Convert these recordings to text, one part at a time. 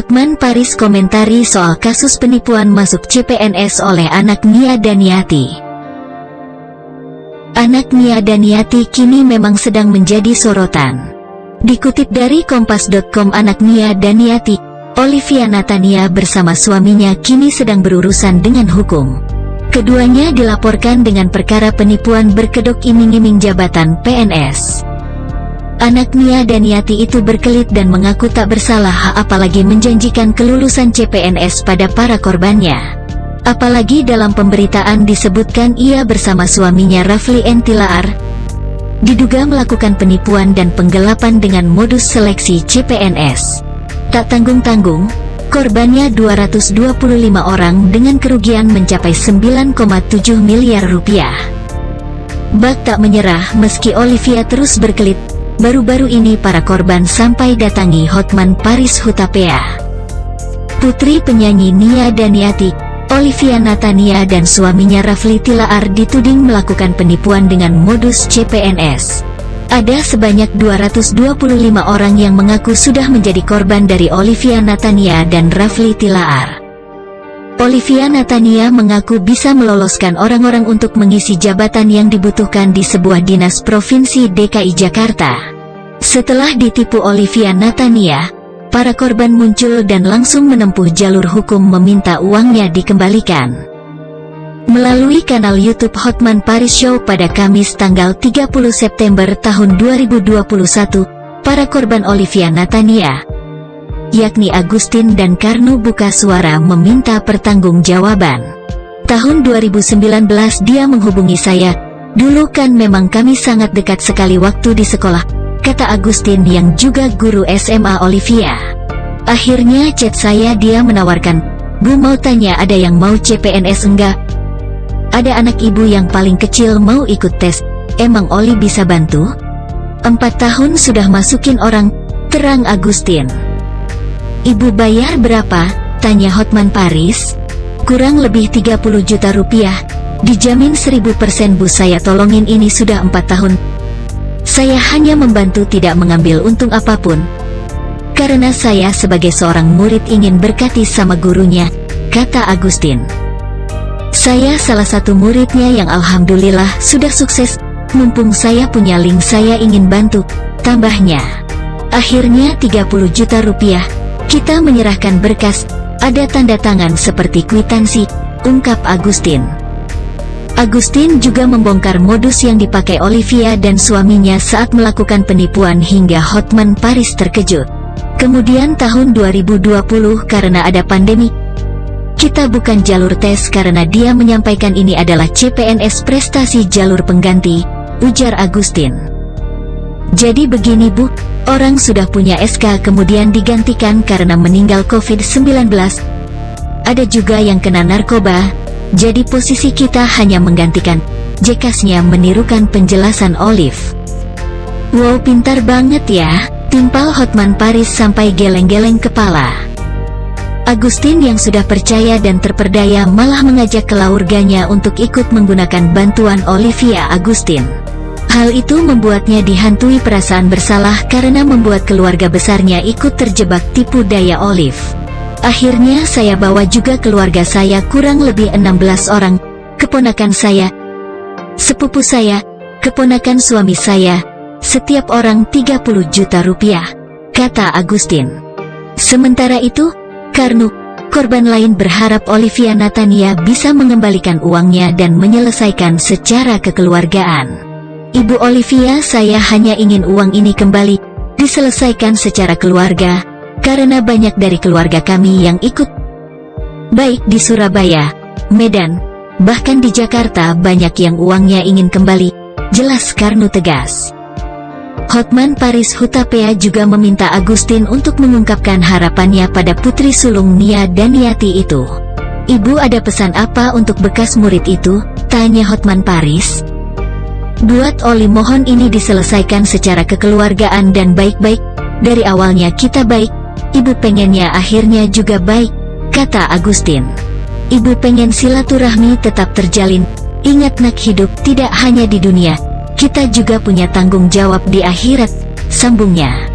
Hotman Paris komentari soal kasus penipuan masuk CPNS oleh anak Nia Daniati. Anak Nia Daniati kini memang sedang menjadi sorotan. Dikutip dari kompas.com, anak Nia Daniati, Olivia Natania bersama suaminya kini sedang berurusan dengan hukum. Keduanya dilaporkan dengan perkara penipuan berkedok iming-iming jabatan PNS. Anak Nia Daniati itu berkelit dan mengaku tak bersalah, apalagi menjanjikan kelulusan CPNS pada para korbannya. Apalagi dalam pemberitaan disebutkan ia bersama suaminya Rafli N. Tilaar diduga melakukan penipuan dan penggelapan dengan modus seleksi CPNS. Tak tanggung-tanggung, korbannya 225 orang dengan kerugian mencapai 9,7 miliar rupiah. Bak tak menyerah meski Olivia terus berkelit. Baru-baru ini para korban sampai datangi Hotman Paris Hutapea. Putri penyanyi Nia Daniati, Olivia Natania dan suaminya Rafli Tilaar dituding melakukan penipuan dengan modus CPNS. Ada sebanyak 225 orang yang mengaku sudah menjadi korban dari Olivia Natania dan Rafli Tilaar. Olivia Natania mengaku bisa meloloskan orang-orang untuk mengisi jabatan yang dibutuhkan di sebuah dinas Provinsi DKI Jakarta. Setelah ditipu Olivia Natania, para korban muncul dan langsung menempuh jalur hukum meminta uangnya dikembalikan. Melalui kanal YouTube Hotman Paris Show pada Kamis tanggal 30 September tahun 2021, para korban Olivia Natania, yakni Agustin dan Karnu buka suara meminta pertanggungjawaban. Tahun 2019 dia menghubungi saya, "Dulu kan memang kami sangat dekat sekali waktu di sekolah," kata Agustin yang juga guru SMA Olivia. Akhirnya chat saya, dia menawarkan, "Bu mau tanya ada yang mau CPNS enggak? Ada anak ibu yang paling kecil mau ikut tes, emang Oli bisa bantu? 4 tahun sudah masukin orang," terang Agustin. "Ibu bayar berapa?" tanya Hotman Paris. "Kurang lebih 30 juta rupiah, dijamin 1000% Bu, saya tolongin ini sudah 4 tahun. Saya hanya membantu, tidak mengambil untung apapun. Karena saya sebagai seorang murid ingin berkati sama gurunya," kata Agustin. "Saya salah satu muridnya yang alhamdulillah sudah sukses, mumpung saya punya link saya ingin bantu," tambahnya. "Akhirnya 30 juta rupiah. Kita menyerahkan berkas, ada tanda tangan seperti kwitansi," ungkap Agustin. Agustin juga membongkar modus yang dipakai Olivia dan suaminya saat melakukan penipuan hingga Hotman Paris terkejut. "Kemudian tahun 2020 karena ada pandemi, kita bukan jalur tes karena dia menyampaikan ini adalah CPNS prestasi jalur pengganti," ujar Agustin. "Jadi begini Bu, orang sudah punya SK kemudian digantikan karena meninggal COVID-19. Ada juga yang kena narkoba, jadi posisi kita hanya menggantikan," jekasnya menirukan penjelasan Olive. "Wow, pintar banget ya," timpal Hotman Paris sampai geleng-geleng kepala. Agustin yang sudah percaya dan terperdaya malah mengajak keluarganya untuk ikut menggunakan bantuan Olivia Agustin. Hal itu membuatnya dihantui perasaan bersalah karena membuat keluarga besarnya ikut terjebak tipu daya Olive. "Akhirnya saya bawa juga keluarga saya, kurang lebih 16 orang, keponakan saya, sepupu saya, keponakan suami saya, setiap orang 30 juta rupiah," kata Agustin. Sementara itu, Karnu, korban lain, berharap Olivia Natania bisa mengembalikan uangnya dan menyelesaikan secara kekeluargaan. "Ibu Olivia, saya hanya ingin uang ini kembali, diselesaikan secara keluarga, karena banyak dari keluarga kami yang ikut, baik di Surabaya, Medan, bahkan di Jakarta banyak yang uangnya ingin kembali," jelas Karnu tegas. Hotman Paris Hutapea juga meminta Agustin untuk mengungkapkan harapannya pada putri sulung Nia Daniati itu. "Ibu ada pesan apa untuk bekas murid itu?" tanya Hotman Paris. "Buat Oli, mohon ini diselesaikan secara kekeluargaan dan baik-baik. Dari awalnya kita baik, ibu pengennya akhirnya juga baik," kata Agustin. "Ibu pengen silaturahmi tetap terjalin. Ingat nak, hidup tidak hanya di dunia, kita juga punya tanggung jawab di akhirat," sambungnya.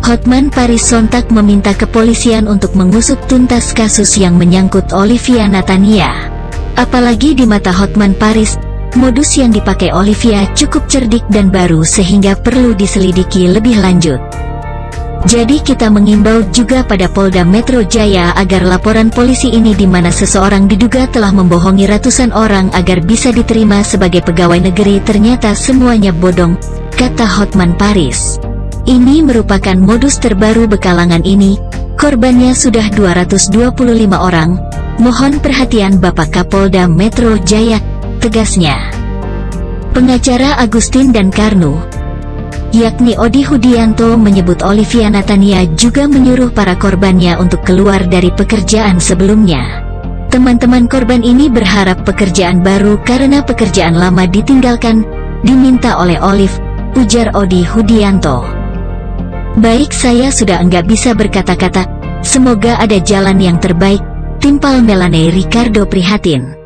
Hotman Paris sontak meminta kepolisian untuk mengusut tuntas kasus yang menyangkut Olivia Natania. Apalagi di mata Hotman Paris, modus yang dipakai Olivia cukup cerdik dan baru sehingga perlu diselidiki lebih lanjut. Jadi kita mengimbau juga pada Polda Metro Jaya agar laporan polisi ini di mana seseorang diduga telah membohongi ratusan orang agar bisa diterima sebagai pegawai negeri ternyata semuanya bodong, kata Hotman Paris. Ini merupakan modus terbaru bekalangan ini, korbannya sudah 225 orang, mohon perhatian Bapak Kapolda Metro Jaya, tegasnya. Pengacara Agustin dan Karnu, yakni Odi Hudianto menyebut Olivia Natania juga menyuruh para korbannya untuk keluar dari pekerjaan sebelumnya. Teman-teman korban ini berharap pekerjaan baru karena pekerjaan lama ditinggalkan, diminta oleh Olive, ujar Odi Hudianto. Baik, saya sudah enggak bisa berkata-kata, semoga ada jalan yang terbaik, timpal Melanie Ricardo prihatin.